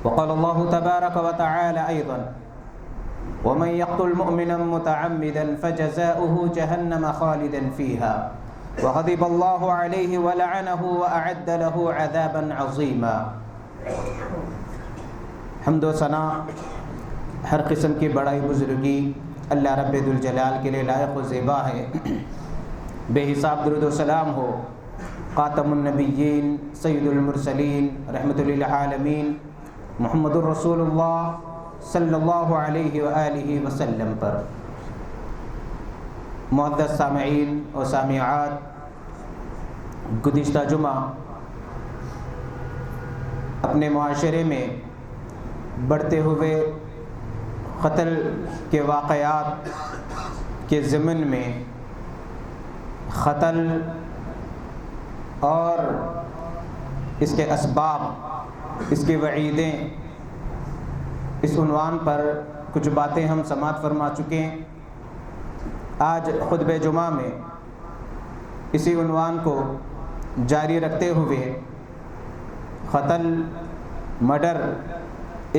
وقال الله تبارك وتعالى أيضا ومن يقتل مؤمنا متعمدا فجزاؤه جهنم خالدا فيها وغضب الله عليه ولعنه وأعد له عذابا عظيما۔ حمد و ثنا ہر قسم کی بڑائی بزرگی اللہ رب ذوالجلال کے لیے لائق و زیبا ہے۔ بے حساب درود و سلام ہو خاتم النبیین سید المرسلین رحمۃ للعالمین محمد الرسول اللہ صلی اللہ علیہ وآلہ وسلم پر۔ معزز سامعین و سامعات، گزشتہ جمعہ اپنے معاشرے میں بڑھتے ہوئے قتل کے واقعات کے ضمن میں قتل اور اس کے اسباب، اس کی وعیدیں، اس عنوان پر کچھ باتیں ہم سماعت فرما چکے ہیں۔ آج خطبہ جمعہ میں اسی عنوان کو جاری رکھتے ہوئے قتل، مرڈر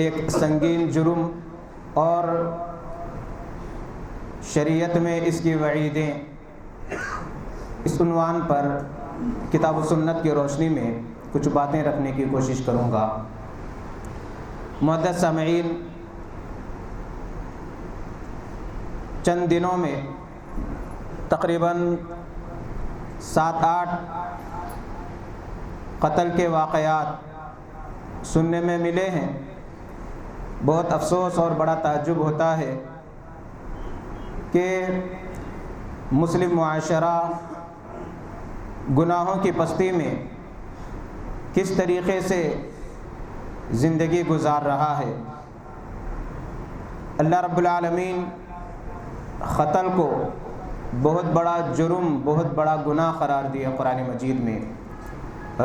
ایک سنگین جرم اور شریعت میں اس کی وعیدیں، اس عنوان پر کتاب و سنت کی روشنی میں کچھ باتیں رکھنے کی کوشش کروں گا۔ معزز سامعین، چند دنوں میں تقریباً 7-8 قتل کے واقعات سننے میں ملے ہیں۔ بہت افسوس اور بڑا تعجب ہوتا ہے کہ مسلم معاشرہ گناہوں کی پستی میں کس طریقے سے زندگی گزار رہا ہے۔ اللہ رب العالمین قتل کو بہت بڑا جرم، بہت بڑا گناہ قرار دیا قرآن مجید میں۔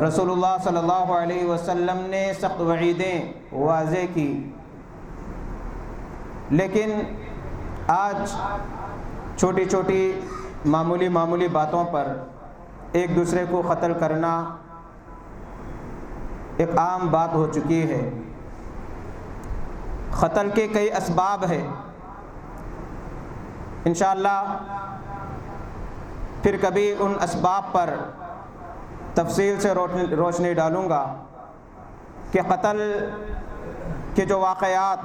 رسول اللہ صلی اللہ علیہ وسلم نے سخت وعیدیں واضح کی، لیکن آج چھوٹی چھوٹی معمولی باتوں پر ایک دوسرے کو قتل کرنا ایک عام بات ہو چکی ہے۔ قتل کے کئی اسباب ہیں، انشاءاللہ پھر کبھی ان اسباب پر تفصیل سے روشنی ڈالوں گا کہ قتل کے جو واقعات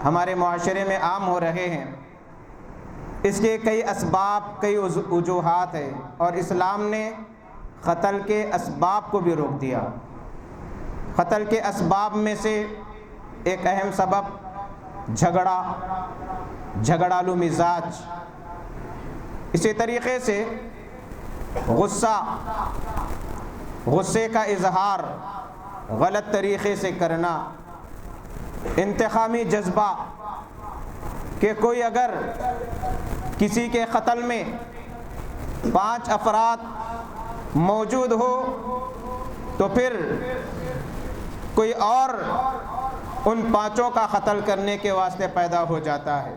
ہمارے معاشرے میں عام ہو رہے ہیں، اس کے کئی اسباب، کئی وجوہات ہیں، اور اسلام نے قتل کے اسباب کو بھی روک دیا۔ قتل کے اسباب میں سے ایک اہم سبب جھگڑالو مزاج، اسی طریقے سے غصے کا اظہار غلط طریقے سے کرنا، انتقامی جذبہ کہ کوئی اگر کسی کے قتل میں 5 افراد موجود ہو تو پھر کوئی اور ان 5 کا قتل کرنے کے واسطے پیدا ہو جاتا ہے،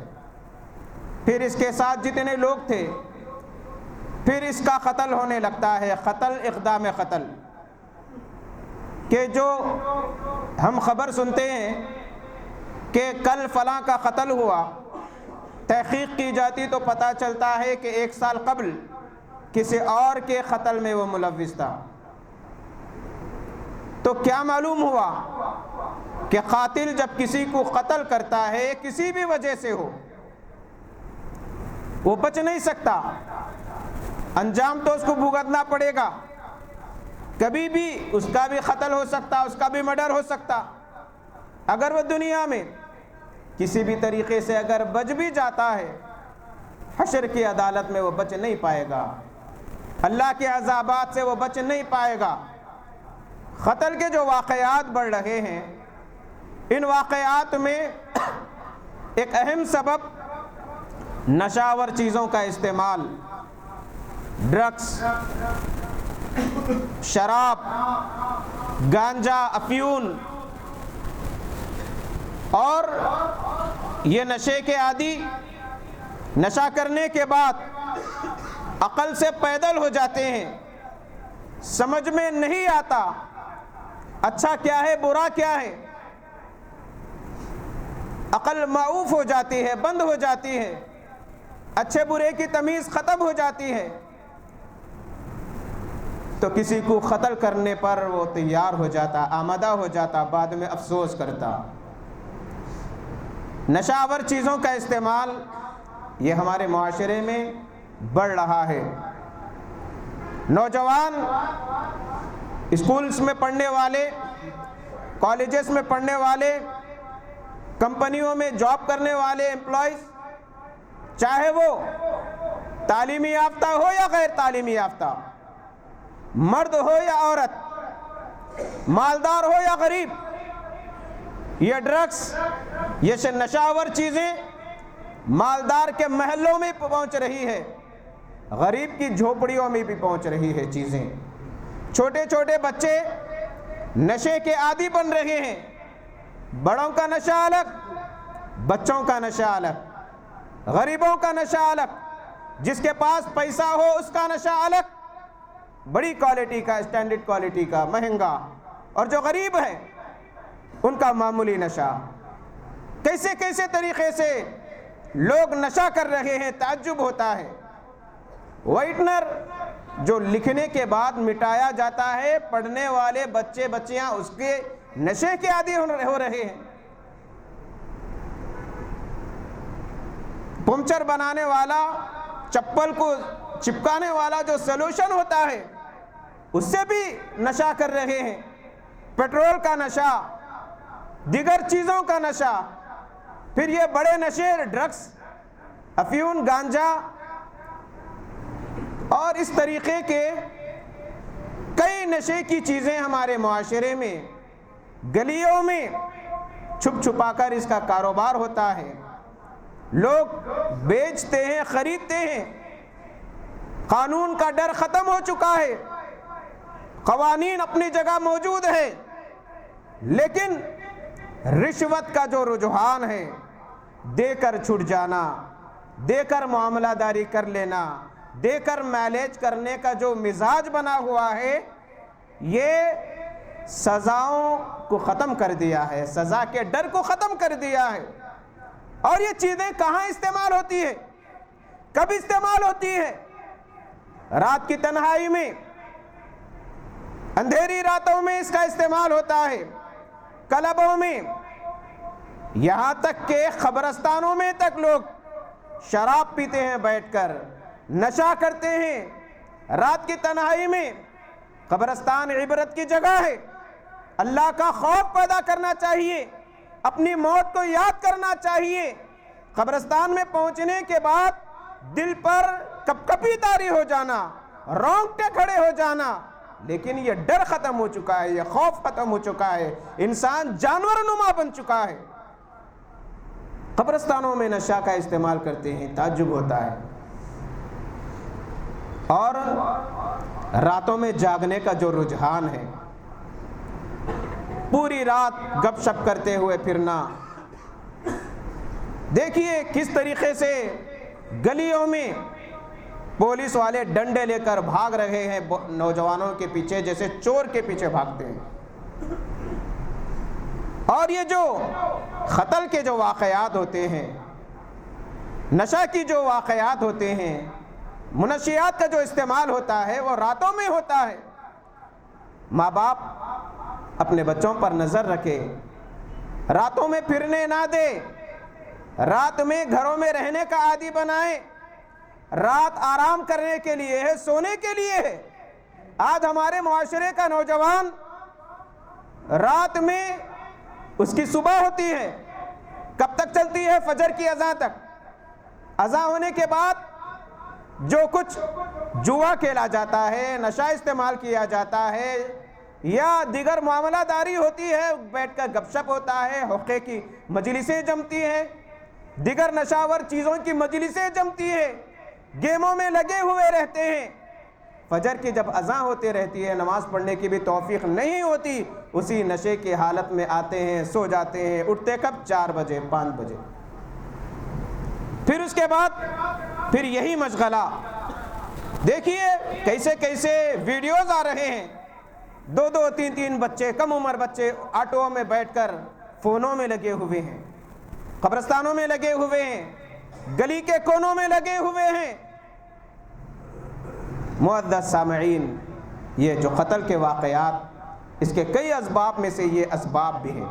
پھر اس کے ساتھ جتنے لوگ تھے پھر اس کا قتل ہونے لگتا ہے۔ قتل اقدام قتل کہ جو ہم خبر سنتے ہیں کہ کل فلاں کا قتل ہوا، تحقیق کی جاتی تو پتہ چلتا ہے کہ 1 سال قبل کسی اور کے قتل میں وہ ملوث تھا۔ تو کیا معلوم ہوا کہ قاتل جب کسی کو قتل کرتا ہے کسی بھی وجہ سے ہو، وہ بچ نہیں سکتا، انجام تو اس کو بھگتنا پڑے گا۔ کبھی بھی اس کا بھی قتل ہو سکتا، اس کا بھی مرڈر ہو سکتا۔ اگر وہ دنیا میں کسی بھی طریقے سے اگر بچ بھی جاتا ہے، حشر کی عدالت میں وہ بچ نہیں پائے گا، اللہ کے عذابات سے وہ بچ نہیں پائے گا۔ قتل کے جو واقعات بڑھ رہے ہیں، ان واقعات میں ایک اہم سبب نشاور چیزوں کا استعمال، ڈرگس، شراب، گانجا، افیون، اور یہ نشے کے عادی نشہ کرنے کے بعد عقل سے پیدل ہو جاتے ہیں، سمجھ میں نہیں آتا اچھا کیا ہے برا کیا ہے، عقل معوف ہو جاتی ہے، بند ہو جاتی ہے، اچھے برے کی تمیز ختم ہو جاتی ہے، تو کسی کو قتل کرنے پر وہ تیار ہو جاتا، آمادہ ہو جاتا، بعد میں افسوس کرتا۔ نشہ آور چیزوں کا استعمال یہ ہمارے معاشرے میں بڑھ رہا ہے۔ نوجوان اسکولز میں پڑھنے والے، کالجز میں پڑھنے والے، کمپنیوں میں جاب کرنے والے امپلائیز، چاہے وہ تعلیمی یافتہ ہو یا غیر تعلیمی یافتہ، مرد ہو یا عورت، مالدار ہو یا غریب، یہ ڈرگس، یہ نشہ آور چیزیں مالدار کے محلوں میں پہنچ رہی ہے، غریب کی جھوپڑیوں میں بھی پہنچ رہی ہے چیزیں۔ چھوٹے چھوٹے بچے نشے کے عادی بن رہے ہیں۔ بڑوں کا نشہ الگ، بچوں کا نشہ الگ، غریبوں کا نشہ الگ، جس کے پاس پیسہ ہو اس کا نشہ الگ، بڑی کوالٹی کا، اسٹینڈرڈ کوالٹی کا، مہنگا، اور جو غریب ہے ان کا معمولی نشہ۔ کیسے کیسے طریقے سے لوگ نشہ کر رہے ہیں، تعجب ہوتا ہے۔ وائٹنر جو لکھنے کے بعد مٹایا جاتا ہے، پڑھنے والے بچے بچیاں اس کے نشے کے عادی ہو رہے ہیں۔ پنچر بنانے والا، چپل کو چپکانے والا جو سلوشن ہوتا ہے اس سے بھی نشہ کر رہے ہیں۔ پیٹرول کا نشہ، دیگر چیزوں کا نشہ، پھر یہ بڑے نشے ڈرگس، افیون، گانجا اور اس طریقے کے کئی نشے کی چیزیں ہمارے معاشرے میں، گلیوں میں چھپ چھپا کر اس کا کاروبار ہوتا ہے۔ لوگ بیچتے ہیں، خریدتے ہیں۔ قانون کا ڈر ختم ہو چکا ہے، قوانین اپنی جگہ موجود ہے، لیکن رشوت کا جو رجحان ہے، دے کر چھٹ جانا، دے کر معاملہ داری کر لینا، دے کر میلیج کرنے کا جو مزاج بنا ہوا ہے، یہ سزاؤں کو ختم کر دیا ہے، سزا کے ڈر کو ختم کر دیا ہے۔ اور یہ چیزیں کہاں استعمال ہوتی ہے؟ کب استعمال ہوتی ہے؟ رات کی تنہائی میں، اندھیری راتوں میں اس کا استعمال ہوتا ہے، کلبوں میں، یہاں تک کہ قبرستانوں میں تک لوگ شراب پیتے ہیں، بیٹھ کر نشہ کرتے ہیں۔ رات کی تنہائی میں قبرستان عبرت کی جگہ ہے، اللہ کا خوف پیدا کرنا چاہیے، اپنی موت کو یاد کرنا چاہیے۔ قبرستان میں پہنچنے کے بعد دل پر کپکپی طاری ہو جانا، رونگٹے کھڑے ہو جانا، لیکن یہ ڈر ختم ہو چکا ہے، یہ خوف ختم ہو چکا ہے، انسان جانور نما بن چکا ہے۔ قبرستانوں میں نشہ کا استعمال کرتے ہیں، تعجب ہوتا ہے۔ اور راتوں میں جاگنے کا جو رجحان ہے، پوری رات گپ شپ کرتے ہوئے پھرنا۔ دیکھیے کس طریقے سے گلیوں میں پولیس والے ڈنڈے لے کر بھاگ رہے ہیں نوجوانوں کے پیچھے، جیسے چور کے پیچھے بھاگتے ہیں۔ اور یہ جو قتل کے جو واقعات ہوتے ہیں، نشہ کی جو واقعات ہوتے ہیں، منشیات کا جو استعمال ہوتا ہے، وہ راتوں میں ہوتا ہے۔ ماں باپ اپنے بچوں پر نظر رکھے، راتوں میں پھرنے نہ دے، رات میں گھروں میں رہنے کا عادی بنائے۔ رات آرام کرنے کے لیے ہے، سونے کے لیے ہے۔ آج ہمارے معاشرے کا نوجوان رات میں اس کی صبح ہوتی ہے، کب تک چلتی ہے؟ فجر کی اذان تک۔ اذان ہونے کے بعد جو کچھ جوا کھیلا جاتا ہے، نشہ استعمال کیا جاتا ہے، یا دیگر معاملہ داری ہوتی ہے، بیٹھ کر گپ شپ ہوتا ہے، حقے کی مجلسیں جمتی ہیں، دیگر نشاور چیزوں کی مجلسیں جمتی ہیں، گیموں میں لگے ہوئے رہتے ہیں۔ فجر کی جب اذان ہوتی رہتی ہے، نماز پڑھنے کی بھی توفیق نہیں ہوتی، اسی نشے کی حالت میں آتے ہیں، سو جاتے ہیں، اٹھتے کب؟ 4 بجے 5 بجے۔ پھر اس کے بعد پھر یہی مشغلہ۔ دیکھیے کیسے کیسے ویڈیوز آ رہے ہیں، 2 3 بچے، کم عمر بچے آٹو میں بیٹھ کر فونوں میں لگے ہوئے ہیں۔ قبرستانوں میں لگے ہوئے ہیں، گلی کے کونوں میں لگے ہوئے ہیں۔ معزز سامعین، یہ جو قتل کے واقعات، اس کے کئی اسباب میں سے یہ اسباب بھی ہیں۔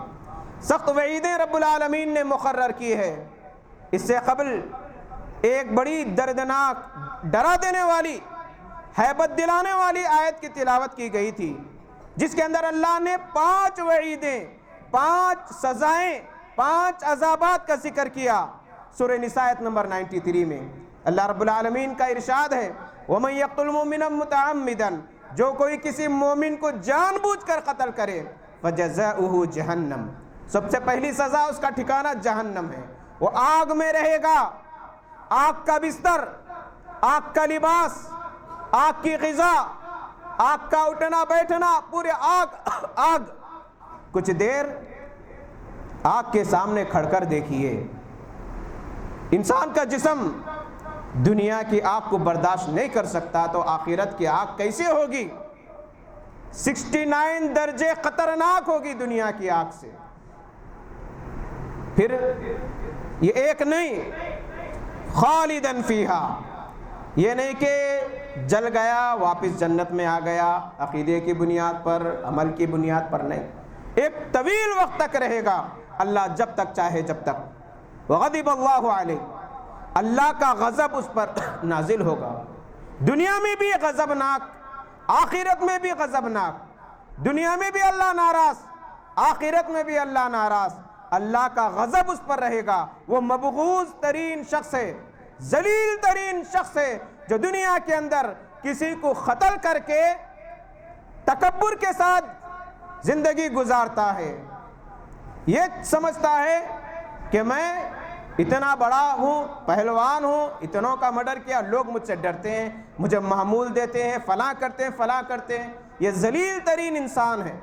سخت وعیدیں رب العالمین نے مقرر کی ہے۔ اس سے قبل ایک بڑی دردناک، ڈرا دینے والی، ہیبت دلانے والی آیت کی تلاوت کی گئی تھی، جس کے اندر اللہ نے 5 وعیدیں، 5 سزائیں، 5 عذابات کا ذکر کیا۔ سورہ نساء آیت نمبر 93 میں اللہ رب العالمین کا ارشاد ہے، وَمَن يَقْتُلْ مُؤْمِنًا مُتَعَمِّدًا، جو کوئی کسی مومن کو جان بوجھ کر قتل کرے، فَجَزَاؤُهُ جَہَنَّمْ، سب سے پہلی سزا اس کا ٹھکانہ جہنم ہے، وہ آگ میں رہے گا۔ آگ کا بستر، آگ کا لباس، آگ کی غذا، آگ کا اٹھنا بیٹھنا، پورے آگ۔ کچھ دیر آگ کے سامنے کھڑ کر دیکھیے، انسان کا جسم دنیا کی آگ کو برداشت نہیں کر سکتا تو آخرت کی آگ کیسے ہوگی؟ 69 درجے خطرناک ہوگی دنیا کی آگ سے۔ پھر یہ ایک نہیں، خالدن فیہا، یہ نہیں کہ جل گیا واپس جنت میں آ گیا عقیدے کی بنیاد پر، عمل کی بنیاد پر، نہیں، ایک طویل وقت تک رہے گا، اللہ جب تک چاہے جب تک۔ وغضب اللہ علیہ، اللہ کا غضب اس پر نازل ہوگا، دنیا میں بھی غضبناک، آخرت میں بھی غضبناک، دنیا میں بھی اللہ ناراض، آخرت میں بھی اللہ ناراض، اللہ کا غضب اس پر رہے گا۔ وہ مبغوض ترین شخص ہے، ذلیل ترین شخص ہے، جو دنیا کے اندر کسی کو قتل کر کے تکبر کے ساتھ زندگی گزارتا ہے، یہ سمجھتا ہے کہ میں اتنا بڑا ہوں، پہلوان ہوں، اتنوں کا مرڈر کیا، لوگ مجھ سے ڈرتے ہیں، مجھے معمول دیتے ہیں، فلاں کرتے ہیں، فلاں کرتے ہیں۔ یہ ذلیل ترین انسان ہے،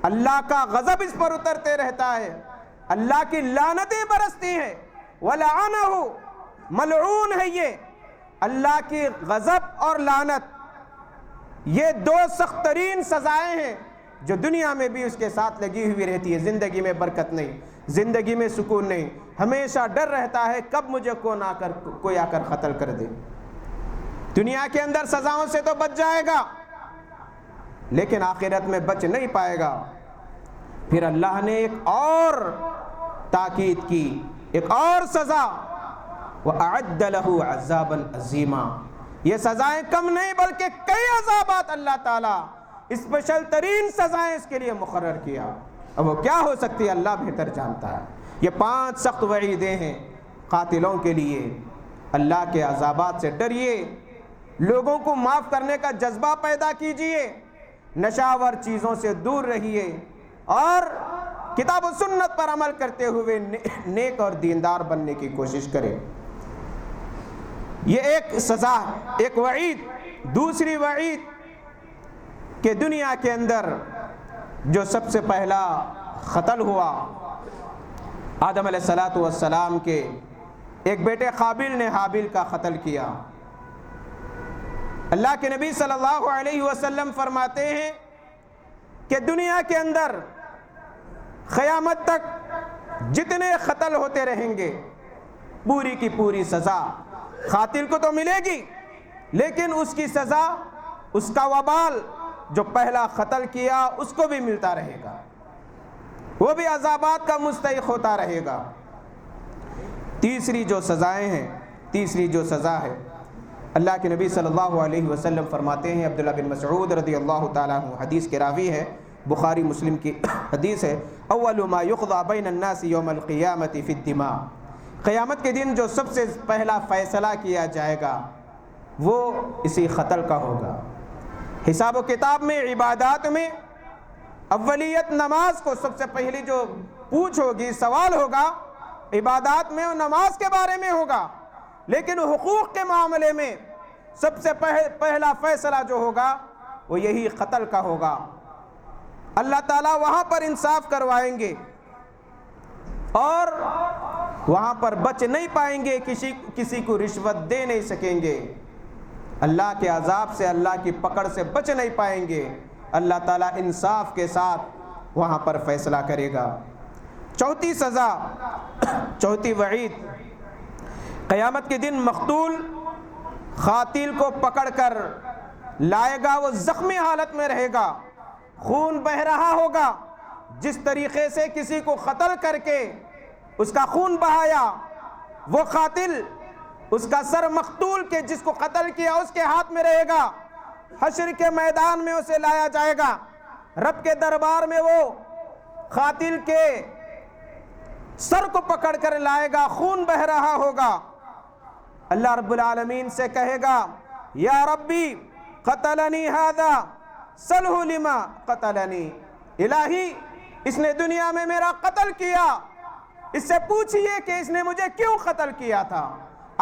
اللہ کا غضب اس پر اترتے رہتا ہے، اللہ کی لعنتیں برستی ہیں، وَلَعَنَهُ، ملعون ہے یہ۔ اللہ کی غضب اور لعنت، یہ 2 سخت ترین سزائیں ہیں جو دنیا میں بھی اس کے ساتھ لگی ہوئی رہتی ہے۔ زندگی میں برکت نہیں، زندگی میں سکون نہیں، ہمیشہ ڈر رہتا ہے کب مجھے کوئی آ کر قتل کر دے۔ دنیا کے اندر سزاؤں سے تو بچ جائے گا، لیکن آخرت میں بچ نہیں پائے گا۔ پھر اللہ نے ایک اور تاکید کی، ایک اور سزا، وَأَعَدَّ لَهُ عَذَابًا عَظِيمًا، یہ سزائیں کم نہیں بلکہ کئی عذابات اللہ تعالیٰ، اسپیشل ترین سزائیں اس کے لیے مقرر کیا۔ اب وہ کیا ہو سکتی ہے اللہ بہتر جانتا ہے۔ یہ 5 سخت وعیدیں ہیں قاتلوں کے لیے۔ اللہ کے عذابات سے ڈریے، لوگوں کو معاف کرنے کا جذبہ پیدا کیجئے، نشاور چیزوں سے دور رہیے، اور کتاب و سنت پر عمل کرتے ہوئے نیک اور دیندار بننے کی کوشش کریں۔ یہ ایک سزا، ایک وعید۔ دوسری وعید کہ دنیا کے اندر جو سب سے پہلا قتل ہوا، آدم علیہ السلام کے ایک بیٹے قابل نے حابیل کا قتل کیا۔ اللہ کے نبی صلی اللہ علیہ وسلم فرماتے ہیں کہ دنیا کے اندر قیامت تک جتنے قتل ہوتے رہیں گے، پوری کی پوری سزا قاتل کو تو ملے گی، لیکن اس کی سزا، اس کا وبال جو پہلا قتل کیا اس کو بھی ملتا رہے گا، وہ بھی عذابات کا مستحق ہوتا رہے گا۔ تیسری جو سزائیں ہیں، تیسری جو سزا ہے، اللہ کے نبی صلی اللہ علیہ وسلم فرماتے ہیں، عبداللہ بن مسعود رضی اللہ تعالیٰ عنہ حدیث کے راوی ہے، بخاری مسلم کی حدیث ہے، اول ما یقضى بین الناس یوم القیامۃ فی الدماء، قیامت کے دن جو سب سے پہلا فیصلہ کیا جائے گا وہ اسی قتل کا ہوگا۔ حساب و کتاب میں، عبادات میں اولیت نماز کو سب سے پہلی جو پوچھ ہوگی، سوال ہوگا، عبادات میں اور نماز کے بارے میں ہوگا، لیکن حقوق کے معاملے میں سب سے پہلا فیصلہ جو ہوگا وہ یہی قتل کا ہوگا۔ اللہ تعالیٰ وہاں پر انصاف کروائیں گے اور وہاں پر بچ نہیں پائیں گے، کسی کو رشوت دے نہیں سکیں گے، اللہ کے عذاب سے، اللہ کی پکڑ سے بچ نہیں پائیں گے۔ اللہ تعالیٰ انصاف کے ساتھ وہاں پر فیصلہ کرے گا۔ چوتھی سزا، چوتھی وعید، قیامت کے دن مقتول قاتل کو پکڑ کر لائے گا، وہ زخمی حالت میں رہے گا، خون بہہ رہا ہوگا، جس طریقے سے کسی کو قتل کر کے اس کا خون بہایا، وہ قاتل اس کا سر مقتول کے جس کو قتل کیا اس کے ہاتھ میں رہے گا، حشر کے میدان میں اسے لایا جائے گا، رب کے دربار میں وہ قاتل کے سر کو پکڑ کر لائے گا، خون بہہ رہا ہوگا، اللہ رب العالمین سے کہے گا یا ربی قتلنی ھذا سلہ لما قتلنی، الہی اس نے دنیا میں میرا قتل کیا، اس سے پوچھئے کہ اس نے مجھے کیوں قتل کیا تھا،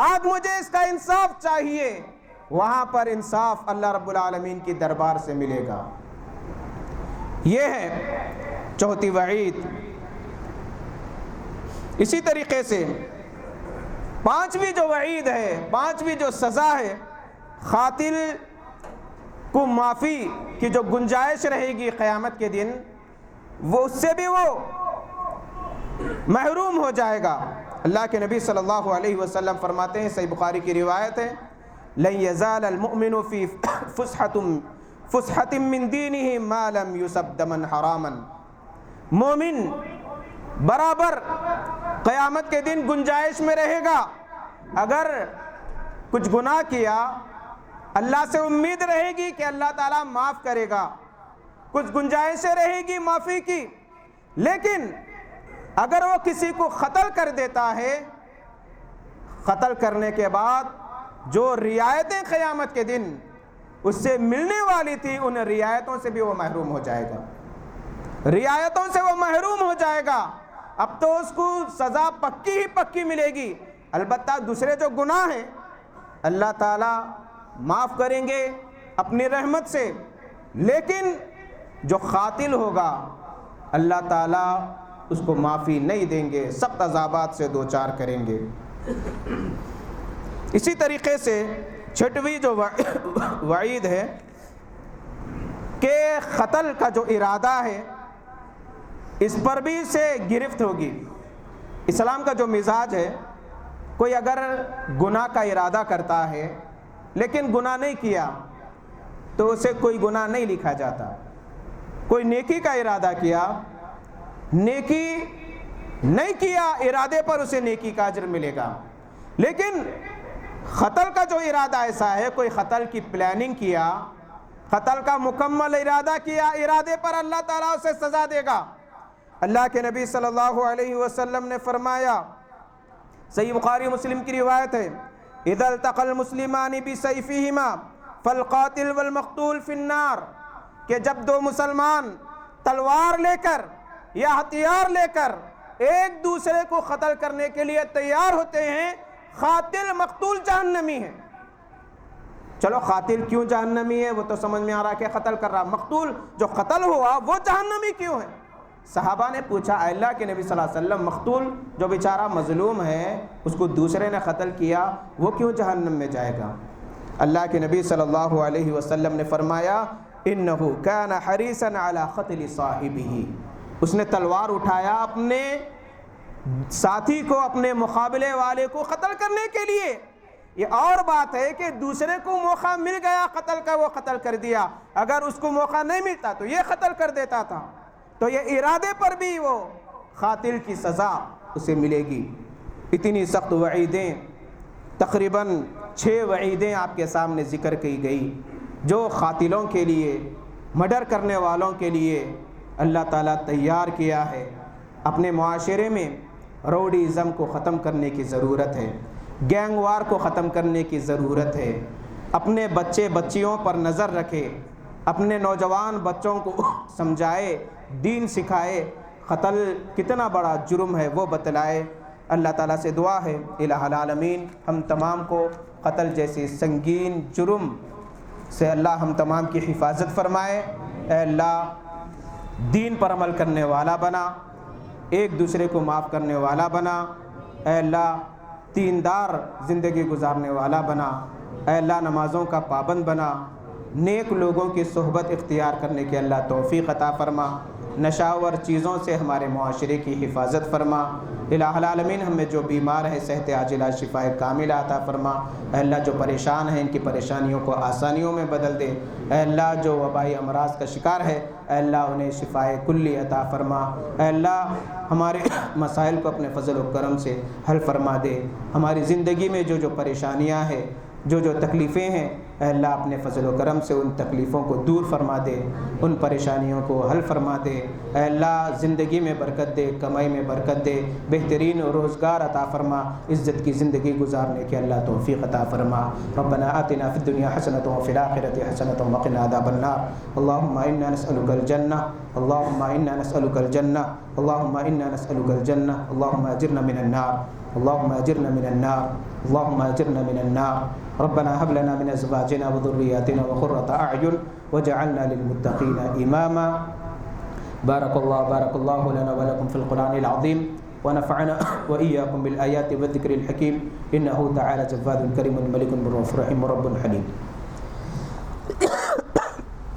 آج مجھے اس کا انصاف چاہیے، وہاں پر انصاف اللہ رب العالمین کی دربار سے ملے گا۔ یہ ہے چوتھی وعید۔ اسی طریقے سے پانچویں جو وعید ہے، پانچویں جو سزا ہے، قاتل کو معافی کی جو گنجائش رہے گی قیامت کے دن، وہ اس سے بھی وہ محروم ہو جائے گا۔ اللہ کے نبی صلی اللہ علیہ وسلم فرماتے ہیں، صحیح بخاری کی روایت ہے، لن يزال المؤمن في فسحة من دينه ما لم يصب دما حراما، مومن برابر قیامت کے دن گنجائش میں رہے گا، اگر کچھ گناہ کیا اللہ سے امید رہے گی کہ اللہ تعالیٰ معاف کرے گا، کچھ گنجائشیں رہے گی معافی کی، لیکن اگر وہ کسی کو قتل کر دیتا ہے، قتل کرنے کے بعد جو رعایتیں قیامت کے دن اس سے ملنے والی تھی، ان رعایتوں سے بھی وہ محروم ہو جائے گا، رعایتوں سے وہ محروم ہو جائے گا۔ اب تو اس کو سزا پکی ہی پکی ملے گی، البتہ دوسرے جو گناہ ہیں اللہ تعالیٰ معاف کریں گے اپنی رحمت سے، لیکن جو قاتل ہوگا اللہ تعالیٰ اس کو معافی نہیں دیں گے، سخت عذابات سے دوچار کریں گے۔ اسی طریقے سے چھٹویں جو وعید ہے کہ قتل کا جو ارادہ ہے اس پر بھی سے گرفت ہوگی۔ اسلام کا جو مزاج ہے، کوئی اگر گناہ کا ارادہ کرتا ہے لیکن گناہ نہیں کیا تو اسے کوئی گناہ نہیں لکھا جاتا، کوئی نیکی کا ارادہ کیا، نیکی نہیں کیا، ارادے پر اسے نیکی کا اجر ملے گا، لیکن قتل کا جو ارادہ ایسا ہے، کوئی قتل کی پلاننگ کیا، قتل کا مکمل ارادہ کیا، ارادے پر اللہ تعالیٰ اسے سزا دے گا۔ اللہ کے نبی صلی اللہ علیہ وسلم نے فرمایا، صحیح بخاری مسلم کی روایت ہے، اذا التقى المسلمان بسيفهما فالقاتل والمقتول في النار، کہ جب دو مسلمان تلوار لے کر یا ہتھیار لے کر ایک دوسرے کو قتل کرنے کے لیے تیار ہوتے ہیں، قاتل مقتول جہنمی ہے۔ چلو قاتل کیوں جہنمی ہے وہ تو سمجھ میں آ رہا کہ قتل کر رہا، مقتول جو قتل ہوا وہ جہنمی کیوں ہے؟ صحابہ نے پوچھا، اے اللہ کے نبی صلی اللہ علیہ وسلم، مقتول جو بیچارہ مظلوم ہے اس کو دوسرے نے قتل کیا، وہ کیوں جہنم میں جائے گا؟ اللہ کے نبی صلی اللہ علیہ وسلم نے فرمایا، انہ کان حریصا علی قتل صاحبہ، اس نے تلوار اٹھایا اپنے ساتھی کو، اپنے مقابلے والے کو قتل کرنے کے لیے۔ یہ اور بات ہے کہ دوسرے کو موقع مل گیا قتل کا، وہ قتل کر دیا، اگر اس کو موقع نہیں ملتا تو یہ قتل کر دیتا تھا، تو یہ ارادے پر بھی وہ قاتل کی سزا اسے ملے گی۔ اتنی سخت وعیدیں، تقریباً 6 وعیدیں آپ کے سامنے ذکر کی گئی، جو قاتلوں کے لیے، مرڈر کرنے والوں کے لیے اللہ تعالیٰ تیار کیا ہے۔ اپنے معاشرے میں روڈیزم کو ختم کرنے کی ضرورت ہے، گینگ وار کو ختم کرنے کی ضرورت ہے، اپنے بچے بچیوں پر نظر رکھے، اپنے نوجوان بچوں کو سمجھائے، دین سکھائے، قتل کتنا بڑا جرم ہے وہ بتلائے۔ اللہ تعالیٰ سے دعا ہے الہ العالمین ہم تمام کو قتل جیسی سنگین جرم سے اللہ ہم تمام کی حفاظت فرمائے۔ اے اللہ دین پر عمل کرنے والا بنا، ایک دوسرے کو معاف کرنے والا بنا، اے اللہ دیندار زندگی گزارنے والا بنا، اے اللہ نمازوں کا پابند بنا، نیک لوگوں کی صحبت اختیار کرنے کی اللہ توفیق عطا فرما، نشاور چیزوں سے ہمارے معاشرے کی حفاظت فرما۔ الہ العالمین ہم میں جو بیمار ہیں صحت عاجلہ شفاء کاملہ عطا فرما۔ اے اللہ جو پریشان ہیں ان کی پریشانیوں کو آسانیوں میں بدل دے۔ اے اللہ جو وبائی امراض کا شکار ہے اے اللہ انہیں شفاء کلی عطا فرما۔ اے اللہ ہمارے مسائل کو اپنے فضل و کرم سے حل فرما دے۔ ہماری زندگی میں جو پریشانیاں ہیں، جو تکلیفیں ہیں اے اللہ اپنے فضل و کرم سے ان تکلیفوں کو دور فرما دے، ان پریشانیوں کو حل فرما دے۔ اے اللہ زندگی میں برکت دے، کمائی میں برکت دے، بہترین روزگار عطا فرما، عزت کی زندگی گزارنے کے اللہ توفیق عطا فرما۔ ربنا آتنا فی الدنیا حسنۃ وفی الآخرۃ حسنۃ وقنا عذاب النار۔ اللهم انا نسألك الجنة، اللهم انا نسألك الجنة، اللهم انا نسألك الجنة، اللهم اجرنا من النار، اللهم اجرنا من النار، اللهم اجرنا من النار۔ ربنا هب لنا من ازواجنا وذرياتنا قرة اعين واجعلنا للمتقين اماما۔ بارك الله لنا ولكم في القرآن العظيم، ونفعنا وإياكم بالآيات والذكر الحكيم، إنه تعالى جواد كريم ملك رؤوف رحيم رب حليم۔